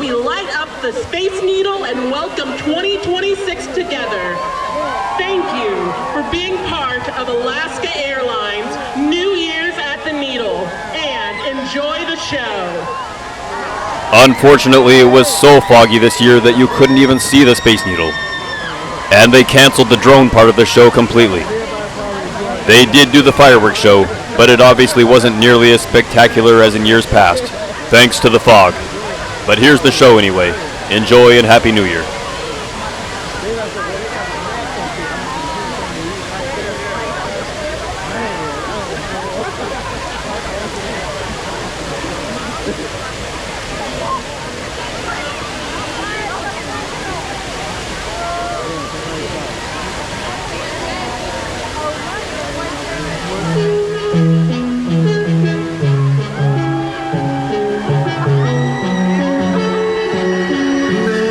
we light up the Space Needle and welcome 2026 together. Thank you for being part of Alaska Airlines New Year's at the Needle, and enjoy the show. Unfortunately, it was so foggy this year that you couldn't even see the Space Needle. And they canceled the drone part of the show completely. They did do the fireworks show, but it obviously wasn't nearly as spectacular as in years past, thanks to the fog. But here's the show anyway. Enjoy and Happy New Year.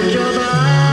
Make your mind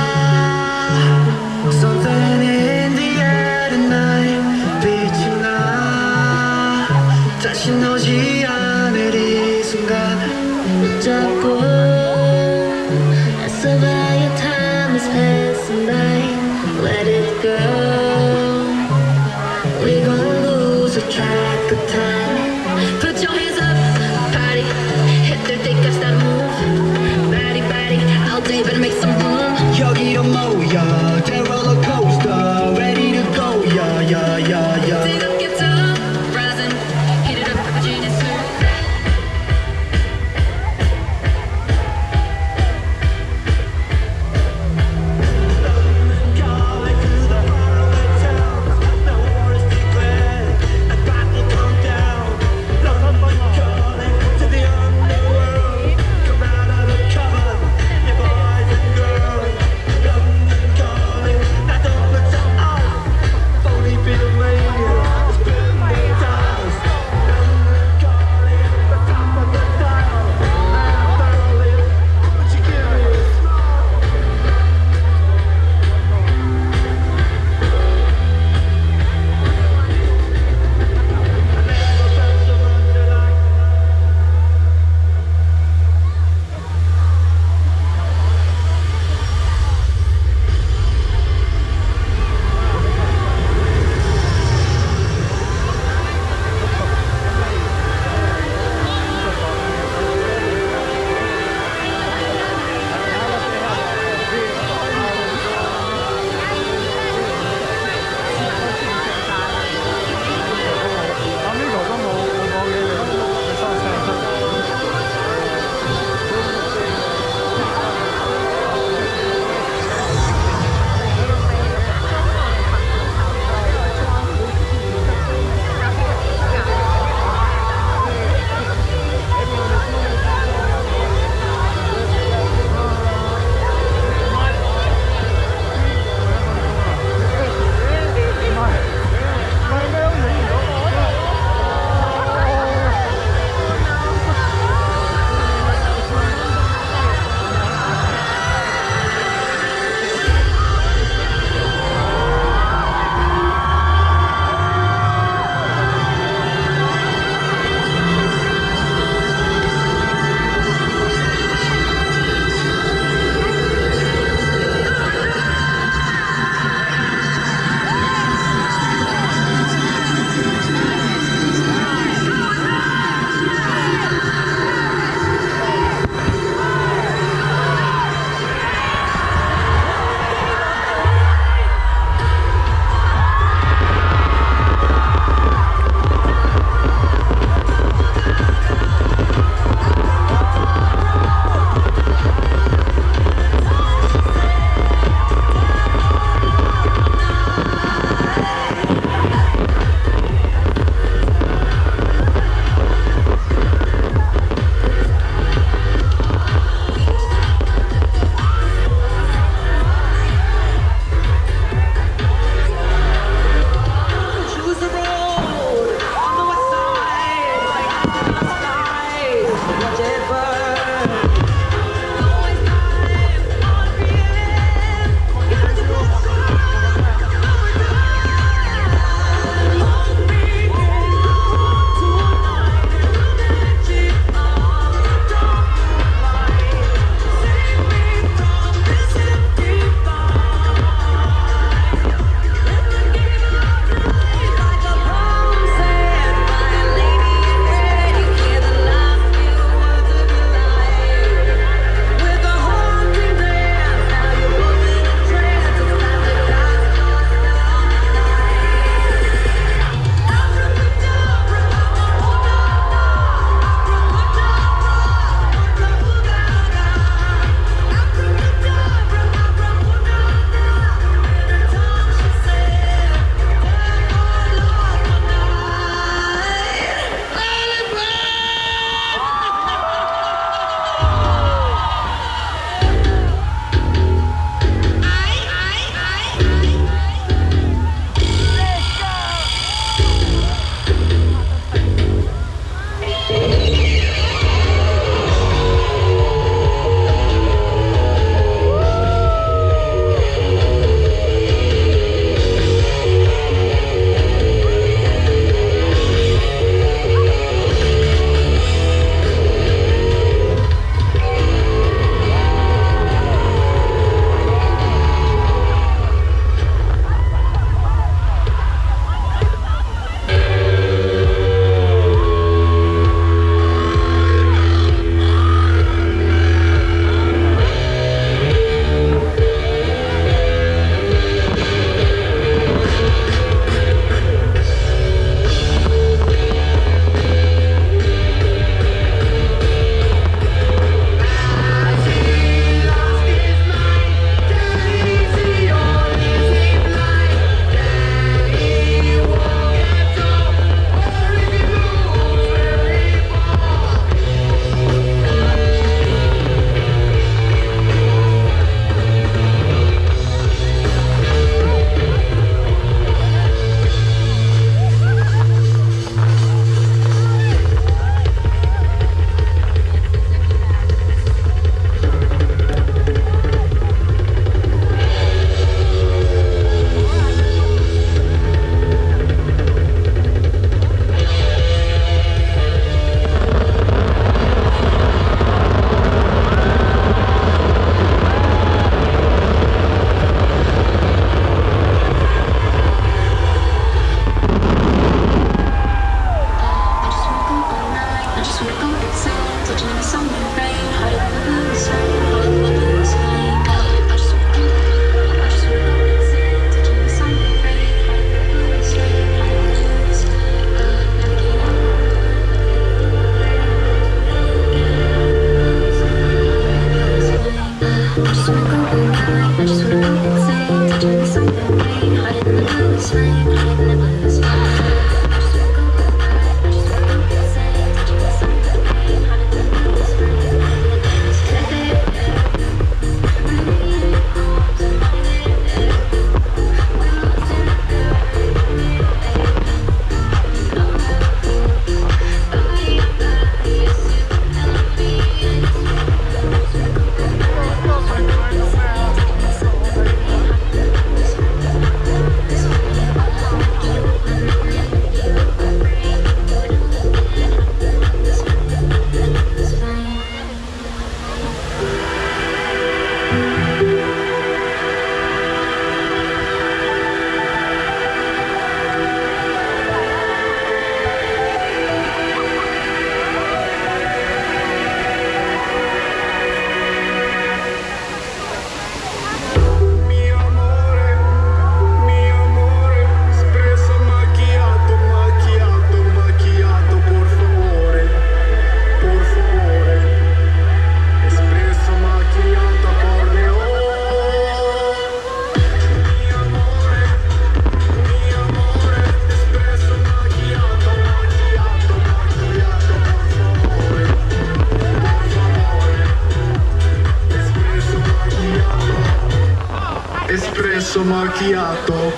espresso macchiato.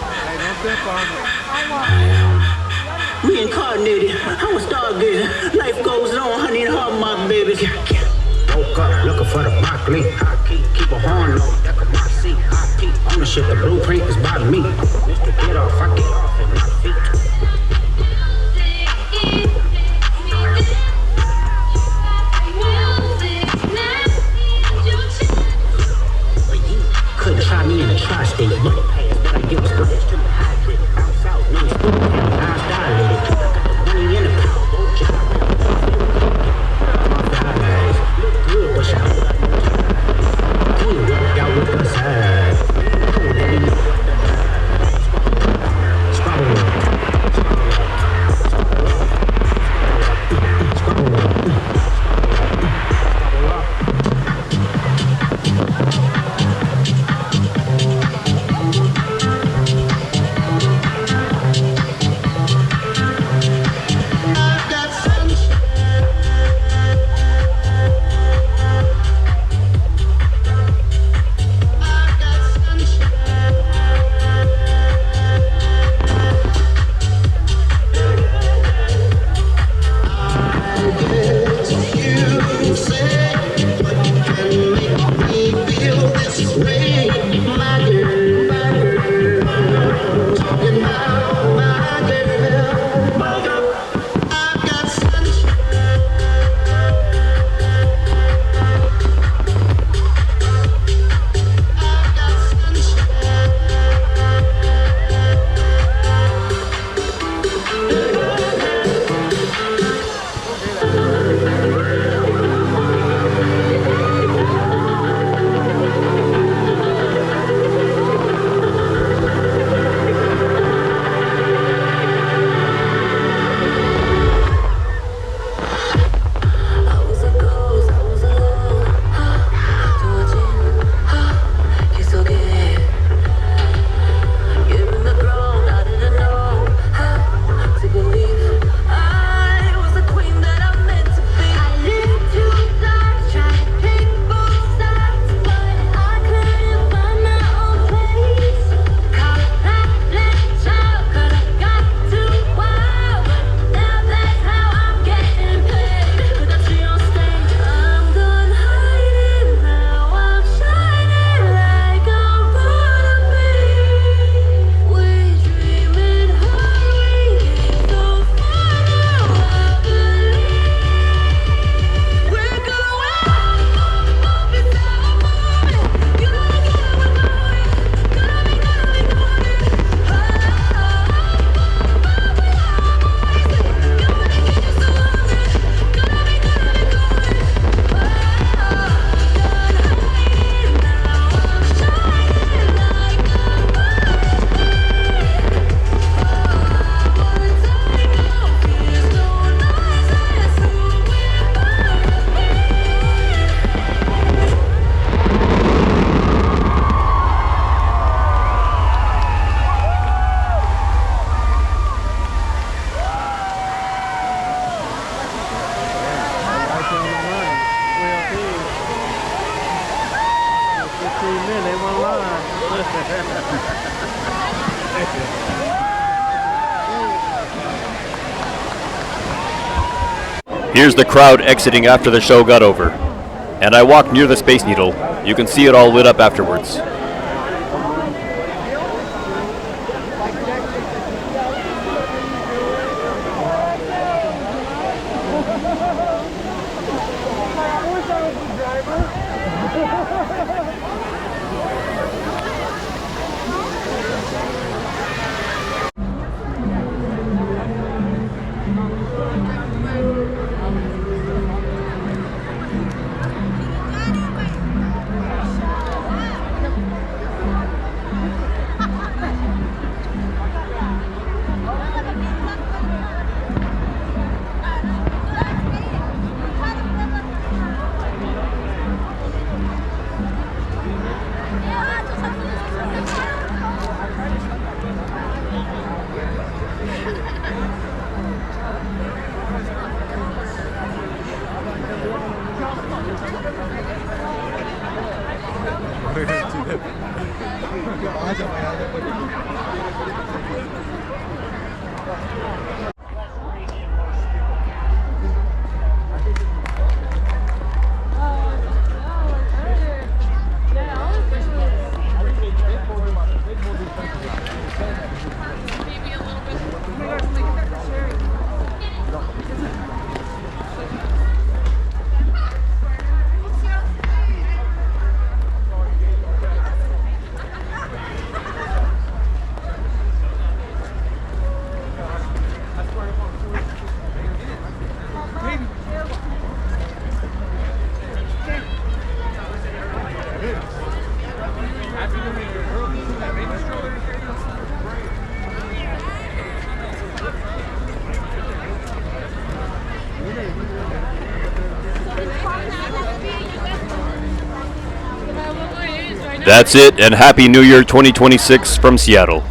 Reincarnated, I'm a stargazer. Life goes on, honey and hard my babies. Woke up looking for the broccoli. I keep a horn low, that could my seat. I keep ownership, the blueprint is by me. Mr. Get off, I get off at my feet. Couldn't try me in a tri-state. Look past what I give a splash to the hydrate. Bounce out, no spoon, eyes dilated. Got the money in the power, won't you? My eyes look good, but shout out. Queen worked out with the side. Scrub Here's the crowd exiting after the show got over. And I walked near the Space Needle. You can see it all lit up afterwards. That's it, and Happy New Year 2026 from Seattle.